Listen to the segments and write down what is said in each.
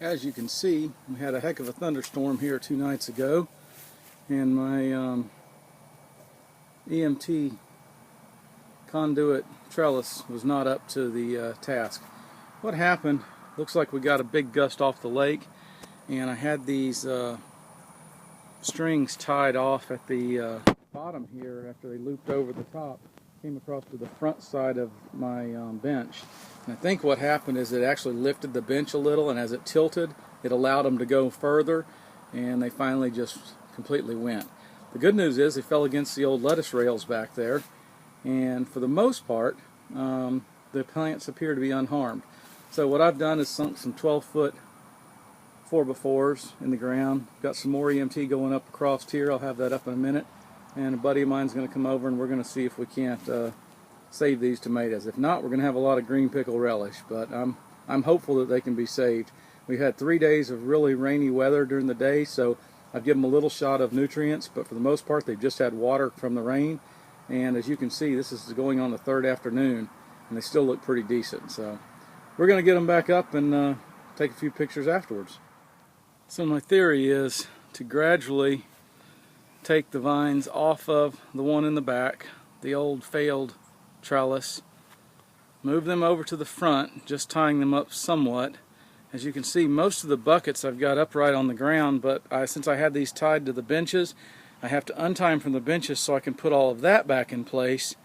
as you can see, we had a heck of a thunderstorm here 2 nights ago, and my EMT conduit trellis was not up to the task. What happened, looks like we got a big gust off the lake, and I had these strings tied off at the bottom here after they looped over the top. Came across to the front side of my bench. And I think what happened is it actually lifted the bench a little, and as it tilted, it allowed them to go further, and they finally just completely went. The good news is they fell against the old lettuce rails back there, and for the most part, the plants appear to be unharmed. So what I've done is sunk some 12-foot 4x4s in the ground. Got some more EMT going up across here. I'll have that up in a minute. And a buddy of mine's going to come over and we're going to see if we can't save these tomatoes. If not, we're going to have a lot of green pickle relish, but I'm hopeful that they can be saved. We had 3 days of really rainy weather during the day, so I've given them a little shot of nutrients, but for the most part they've just had water from the rain. And as you can see, this is going on the 3rd afternoon, and they still look pretty decent. So we're going to get them back up and take a few pictures afterwards. So my theory is to gradually take the vines off of the one in the back, the old failed trellis, move them over to the front, just tying them up somewhat. As you can see, most of the buckets I've got upright on the ground, but since I had these tied to the benches, I have to untie them from the benches so I can put all of that back in place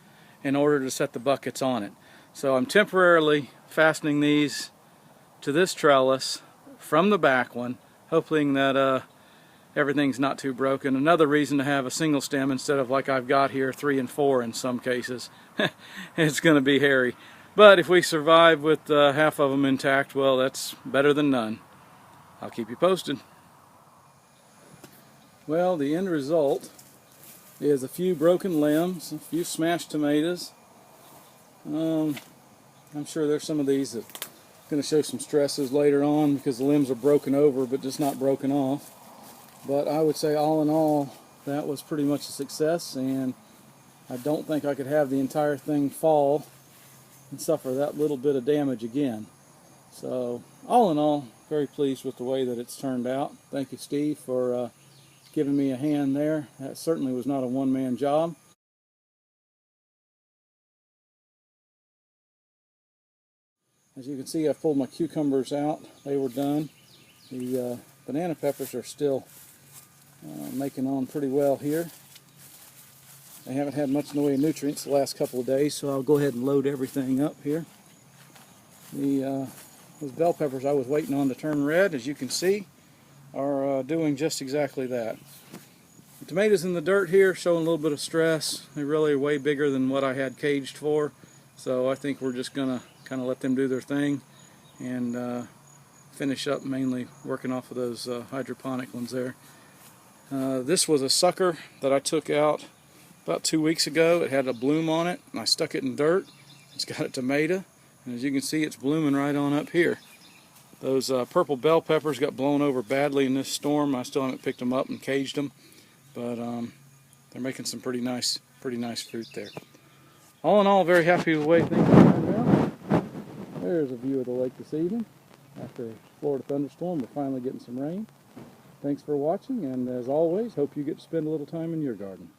in order to set the buckets on it. So I'm temporarily fastening these to this trellis from the back one, hoping that everything's not too broken. Another reason to have a single stem instead of like I've got here 3 and 4 in some cases. It's going to be hairy. But if we survive with half of them intact, well, that's better than none. I'll keep you posted. Well, the end result is a few broken limbs, a few smashed tomatoes. I'm sure there's some of these that are going to show some stresses later on because the limbs are broken over but just not broken off. But I would say all in all, that was pretty much a success, and I don't think I could have the entire thing fall and suffer that little bit of damage again. So all in all, very pleased with the way that it's turned out. Thank you, Steve, for giving me a hand there. That certainly was not a one-man job. As you can see, I pulled my cucumbers out. They were done. The banana peppers are still making on pretty well here. I haven't had much in the way of nutrients the last couple of days, so I'll go ahead and load everything up here. Those bell peppers I was waiting on to turn red, as you can see, are doing just exactly that. The tomatoes in the dirt here showing a little bit of stress. They really are way bigger than what I had caged for, so I think we're just going to kind of let them do their thing and finish up mainly working off of those hydroponic ones there. This was a sucker that I took out about 2 weeks ago. It had a bloom on it, and I stuck it in dirt. It's got a tomato, and as you can see, it's blooming right on up here. Those purple bell peppers got blown over badly in this storm. I still haven't picked them up and caged them, but they're making some pretty nice fruit there. All in all, very happy with the way things turned out. There's a view of the lake this evening. After a Florida thunderstorm, we're finally getting some rain. Thanks for watching, and as always, hope you get to spend a little time in your garden.